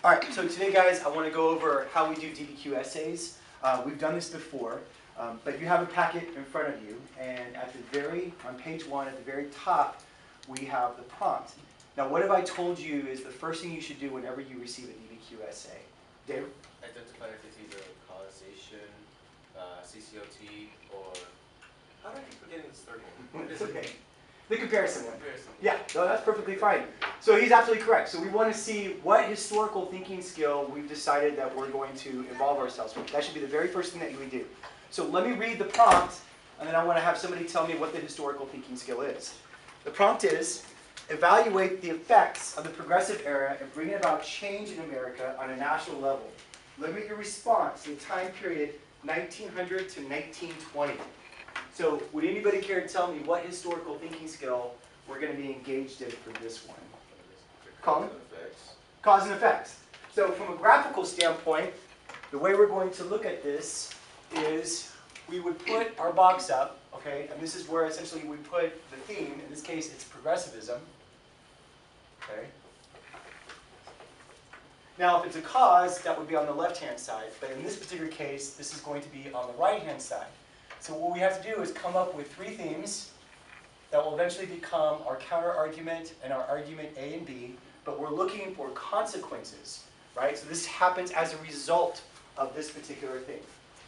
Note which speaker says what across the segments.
Speaker 1: All right, so today, guys, I want to go over how we do DBQ essays. We've done this before, but you have a packet in front of you, and on page 1, at the very top, we have the prompt. Now, what have I told you is the first thing you should do whenever you receive a DBQ essay? Dave?
Speaker 2: Identify if it's either causation, CCOT, or... How do I keep forgetting this third one?
Speaker 1: It's okay. The comparison one. Yeah, no, that's perfectly fine. So he's absolutely correct. So we want to see what historical thinking skill we've decided that we're going to involve ourselves with. That should be the very first thing that we do. So let me read the prompt, and then I want to have somebody tell me what the historical thinking skill is. The prompt is, evaluate the effects of the progressive era in bringing about change in America on a national level. Limit your response to the time period 1900 to 1920. So would anybody care to tell me what historical thinking skill we're going to be engaged in for this one? Colin? Cause and effects. So from a graphical standpoint, the way we're going to look at this is we would put our box up, okay, and this is where essentially we put the theme. In this case, it's progressivism. Okay. Now, if it's a cause, that would be on the left-hand side, but in this particular case, this is going to be on the right-hand side. So what we have to do is come up with 3 themes that will eventually become our counter-argument and our argument A and B, but we're looking for consequences, right? So this happens as a result of this particular thing,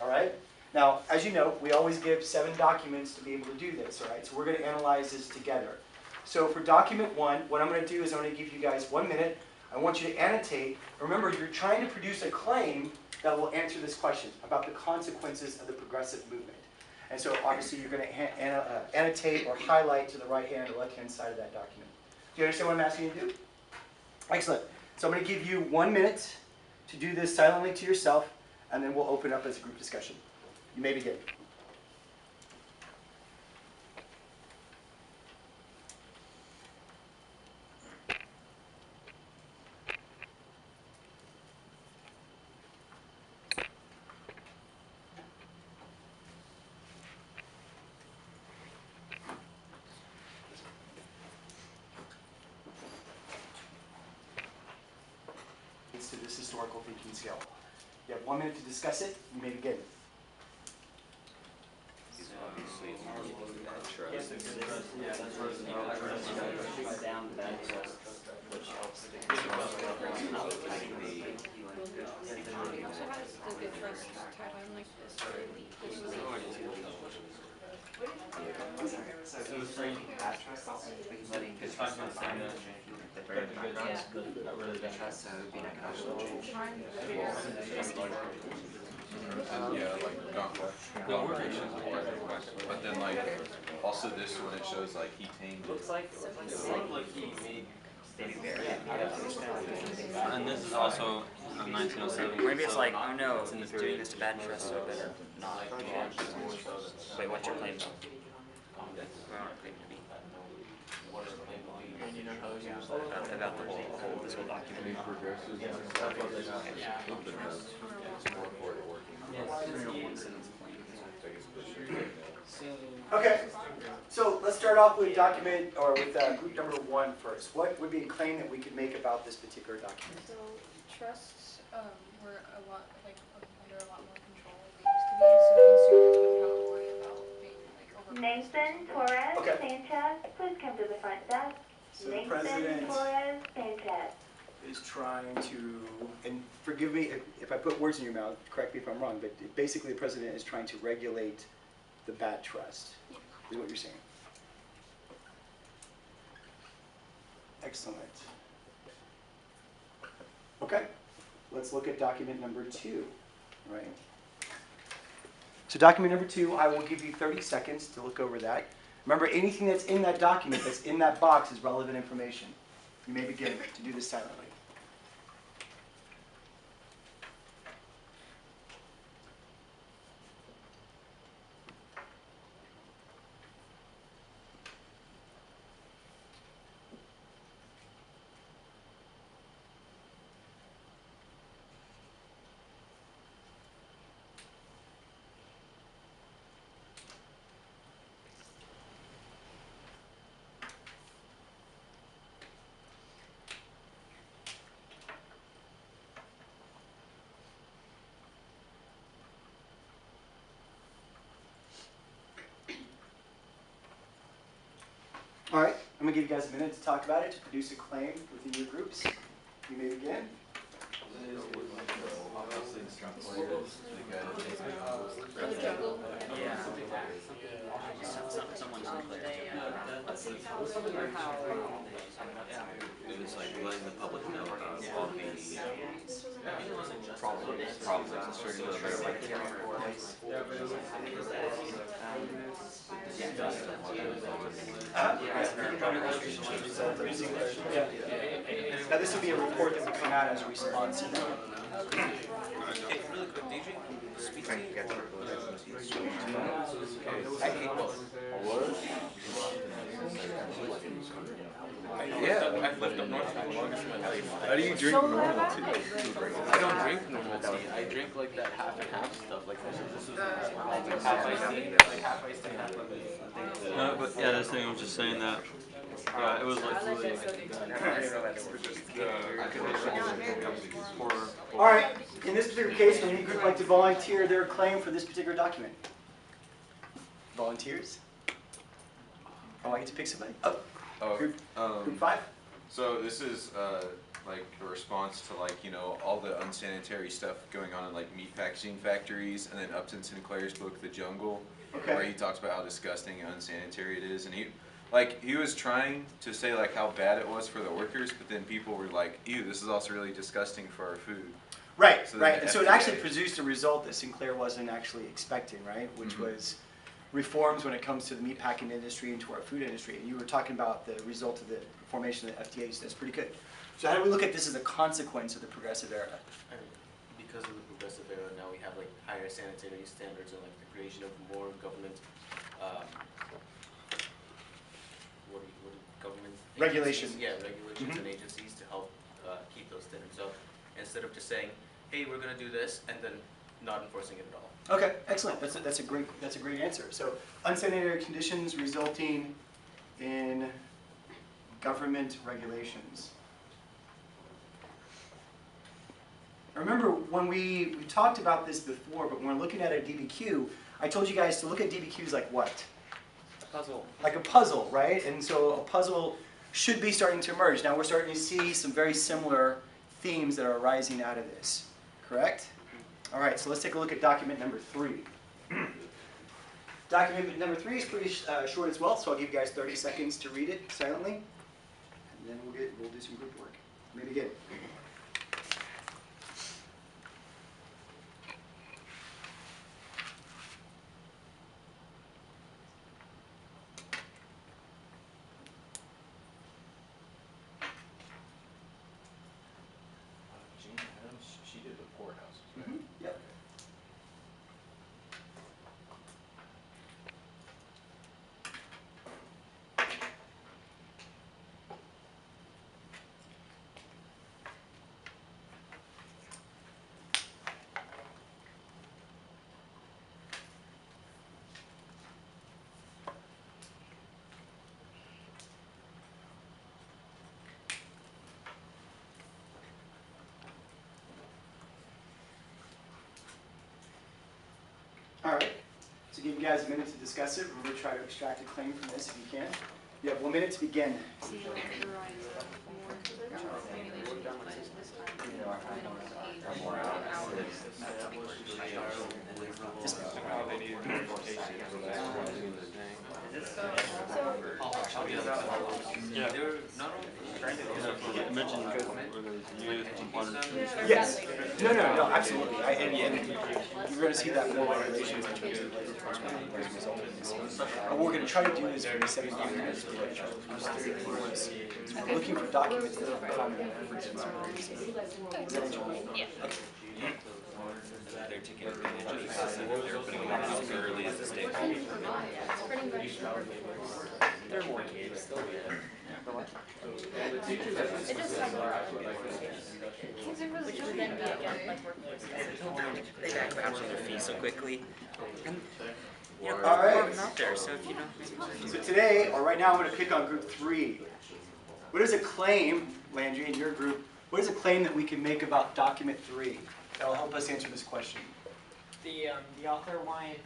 Speaker 1: all right? Now, as you know, we always give 7 documents to be able to do this, all right? So we're going to analyze this together. So for document 1, what I'm going to do is I'm going to give you guys 1 minute. I want you to annotate. Remember, you're trying to produce a claim that will answer this question about the consequences of the progressive movement. And so obviously you're going to annotate or highlight to the right-hand or left-hand side of that document. Do you understand what I'm asking you to do? Excellent. So I'm going to give you 1 minute to do this silently to yourself, and then we'll open up as a group discussion. You may begin. To this historical thinking skill. You have 1 minute to discuss it. You may begin.
Speaker 3: Yeah, like no worries, but then like also this one it shows like he tamed
Speaker 4: And this is also 1907.
Speaker 5: Maybe it's like, oh no, he's doing this to bad trust, so I better not. Wait, what's your claim though? Where are our claim to be? About the whole this whole document.
Speaker 1: Okay, so let's start off with document, or with group number 1 first. What would be a claim that we could make about this particular document?
Speaker 6: So trusts were under a lot more control than they used to be, so consumers would not worry about being overpriced.
Speaker 7: Nathan Torres
Speaker 1: Okay.
Speaker 7: Sanchez, please come to the front desk.
Speaker 1: So the
Speaker 7: Nathan
Speaker 1: president
Speaker 7: Torres Sanchez.
Speaker 1: is trying to, and forgive me if I put words in your mouth, correct me if I'm wrong, but basically the president is trying to regulate the bad trust, is what you're saying. Excellent. Okay, let's look at document number 2, right? So document number 2, I will give you 30 seconds to look over that. Remember, anything that's in that document, that's in that box, is relevant information. You may begin to do this silently. I'm going to give you guys a minute to talk about it, to produce a claim within your groups. You may begin.
Speaker 5: Yeah. Someone's unclear.
Speaker 3: It was like letting the public know about all the problems
Speaker 1: Now this will be a report that will come out as a response to that.
Speaker 2: Hey, really quick, do you drink sweet tea I hate both.
Speaker 3: Yeah,
Speaker 2: I've lived up north for the longest of my life.
Speaker 3: how do you drink normal tea?
Speaker 2: I don't drink normal tea. I drink like that half and half stuff. Like this is half iced tea, like half iced tea, half lemon.
Speaker 4: No, but yeah, this thing was just saying that. Yeah, it was like really
Speaker 1: All right, in this particular case, would any group like to volunteer their claim for this particular document? Volunteers? Oh, I get to pick somebody? Oh, group 5?
Speaker 3: So this is like a response to like, you know, all the unsanitary stuff going on in like meat packaging factories, and then Upton Sinclair's book, The Jungle,
Speaker 1: Okay.
Speaker 3: where he talks about how disgusting and unsanitary it is, and he was trying to say like how bad it was for the workers, but then people were like, ew, this is also really disgusting for our food.
Speaker 1: Right,
Speaker 3: So
Speaker 1: right.
Speaker 3: the
Speaker 1: And so it
Speaker 3: FDA
Speaker 1: actually produced a result that Sinclair wasn't actually expecting, right? Which was reforms when it comes to the meatpacking industry and to our food industry. And you were talking about the result of the formation of the FDA, so that's pretty good. So how do we look at this as a consequence of the progressive era?
Speaker 2: I mean, because of the progressive era, now we have like higher sanitary standards and like the creation of more government, government
Speaker 1: Regulations.
Speaker 2: agencies? Yeah, regulations
Speaker 1: Mhm.
Speaker 2: and agencies to help keep those standards up, instead of just saying, hey, we're gonna do this, and then not enforcing it at all.
Speaker 1: Okay, excellent. That's a great answer. So unsanitary conditions resulting in government regulations. I remember when we talked about this before, but when we're looking at a DBQ, I told you guys to look at DBQs like what?
Speaker 5: Puzzle.
Speaker 1: Like a puzzle, right? And so a puzzle should be starting to emerge. Now we're starting to see some very similar themes that are arising out of this, correct? All right, so let's take a look at document number 3. Document number 3 is pretty short as well, so I'll give you guys 30 seconds to read it silently, and then we'll do some group work. Let me begin.
Speaker 3: Jane Addams, she did the poorhouses, right?
Speaker 1: Yep. All right, so give you guys a minute to discuss it. Remember, try to extract a claim from this if you can. You have 1 minute to begin.
Speaker 6: See, like, Verizon, more regulation applies this time. More hours.
Speaker 4: yeah.
Speaker 2: They're not only
Speaker 4: You mentioned where there's youth and wanted to.
Speaker 1: Yes. No, absolutely. And you're going to see that more regulations in terms of labor enforcement as a result of this. What we're going to try to do is for the second document is we're going to try to produce 3 themes. So we're looking for documents that have common references. Is that interesting?
Speaker 5: Yeah. They're taking advantage of the fact that they're putting it out as early as the state hall.
Speaker 6: There are more kids. It just has kids are really good. Then be again, like workplace.
Speaker 5: They back vouching their fees so quickly. And, you know,
Speaker 1: All right.
Speaker 5: put them out there, so if you know.
Speaker 1: So today, or right now, I'm going to pick on group 3. What is a claim, Landry, in your group, what is a claim that we can make about document 3 that will help us answer this question?
Speaker 8: the author wanted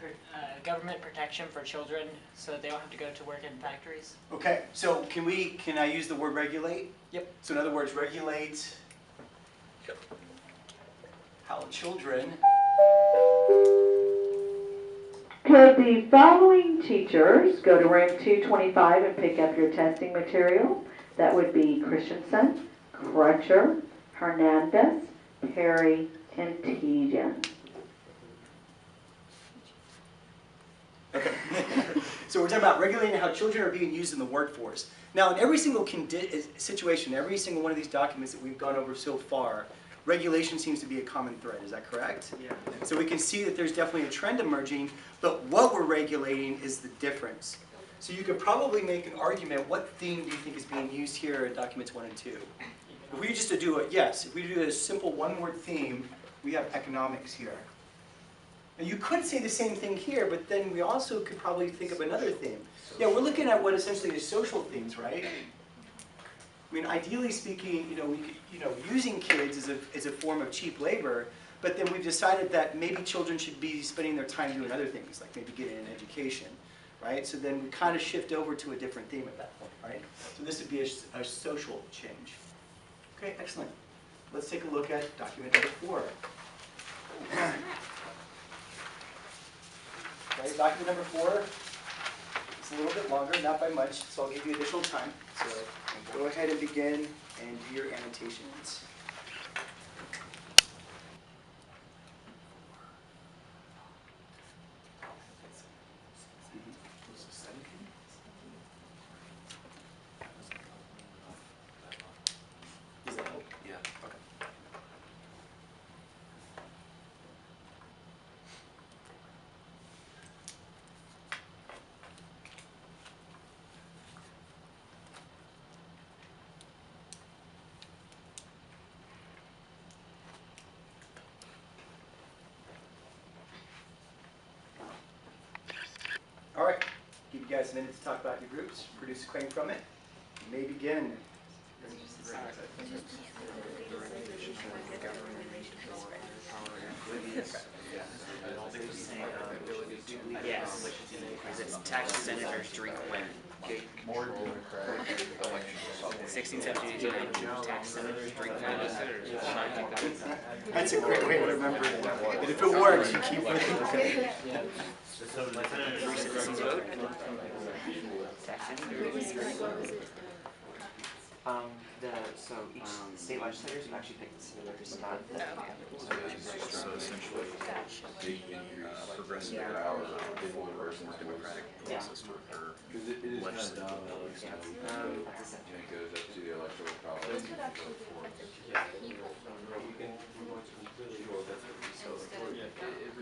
Speaker 8: government protection for children so they don't have to go to work in factories.
Speaker 1: Okay, so can I use the word regulate?
Speaker 8: Yep.
Speaker 1: So in other words, regulate how children.
Speaker 9: Could the following teachers go to room 225 and pick up your testing material? That would be Christensen, Crutcher, Hernandez, Perry, and Tejan.
Speaker 1: Okay. So we're talking about regulating how children are being used in the workforce. Now, in every single situation, every single one of these documents that we've gone over so far, regulation seems to be a common thread. Is that correct?
Speaker 5: Yeah.
Speaker 1: So we can see that there's definitely a trend emerging, but what we're regulating is the difference. So you could probably make an argument, what theme do you think is being used here in documents 1 and 2? If we just do it, yes, if we do a simple one-word theme, we have economics here. Now you could say the same thing here, but then we also could probably think of another theme. Yeah, we're looking at what essentially is social themes, right? I mean, ideally speaking, we could, using kids is a form of cheap labor, but then we've decided that maybe children should be spending their time doing other things, like maybe getting an education, right? So then we kind of shift over to a different theme at that point, right? So this would be a social change. Okay, excellent. Let's take a look at document number 4. Okay, document number 4. It's a little bit longer, not by much, so I'll give you additional time. So go ahead and begin and do your annotations. Does that help?
Speaker 2: Yeah.
Speaker 1: Okay. All right, give you guys a minute to talk about your groups, produce a claim from it. You may begin.
Speaker 5: Yes. Is it tax senators drink when? 16, 17, 18, tax senators drink when?
Speaker 1: That's a great way to remember it. And if it works, you keep looking.
Speaker 5: Free citizens vote? Tax senators?
Speaker 10: So each state legislators have actually picked the senators, not the
Speaker 3: So essentially, the progressive power versus democratic process to occur. Legislative abilities. And it goes up to the electoral college.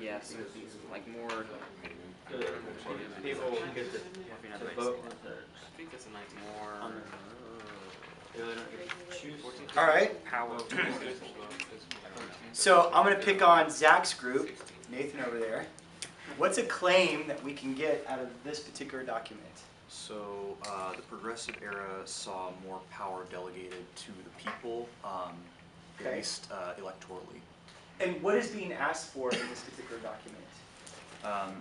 Speaker 5: Yeah, so like more
Speaker 4: People get to vote.
Speaker 5: I think it's like more
Speaker 4: They really don't get to choose.
Speaker 1: All right.
Speaker 5: power.
Speaker 1: So I'm going to pick on Zach's group, Nathan over there. What's a claim that we can get out of this particular document?
Speaker 11: So the progressive era saw more power delegated to the people,
Speaker 1: Okay.
Speaker 11: at least electorally.
Speaker 1: And what is being asked for in this particular document?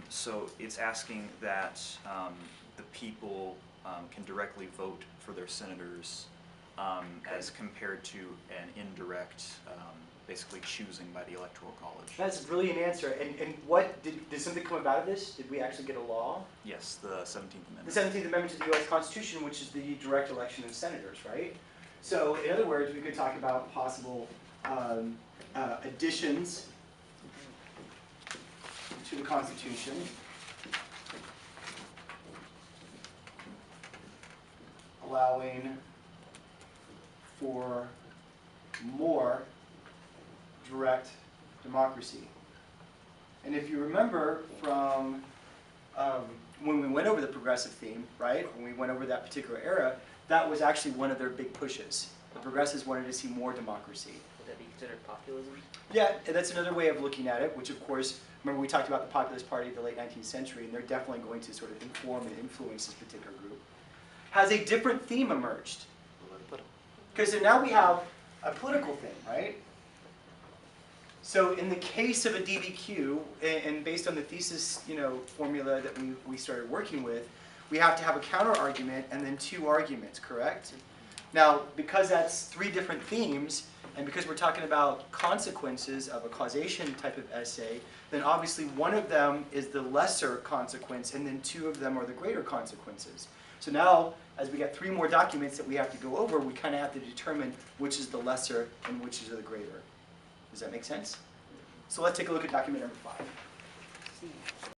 Speaker 11: So it's asking that the people can directly vote for their senators as compared to an indirect, basically choosing by the electoral college.
Speaker 1: That's a brilliant answer. And what, did something come about of this? Did we actually get a law?
Speaker 11: Yes, the 17th Amendment.
Speaker 1: The 17th Amendment to the U.S. Constitution, which is the direct election of senators, right? So in other words, we could talk about possible additions to the Constitution. Allowing for more direct democracy. And if you remember from when we went over the progressive theme, right, when we went over that particular era, that was actually one of their big pushes. The progressives wanted to see more democracy.
Speaker 5: Would that be considered populism?
Speaker 1: Yeah, and that's another way of looking at it, which of course, remember we talked about the Populist Party of the late 19th century, and they're definitely going to sort of inform and influence this particular group. Has a different theme emerged? Because now we have a political thing, right? So in the case of a DBQ, and based on the thesis, formula that we started working with, we have to have a counter argument and then 2 arguments, correct? Now, because that's 3 different themes, and because we're talking about consequences of a causation type of essay, then obviously one of them is the lesser consequence, and then 2 of them are the greater consequences. So now, as we get 3 more documents that we have to go over, we kind of have to determine which is the lesser and which is the greater. Does that make sense? So let's take a look at document number 5.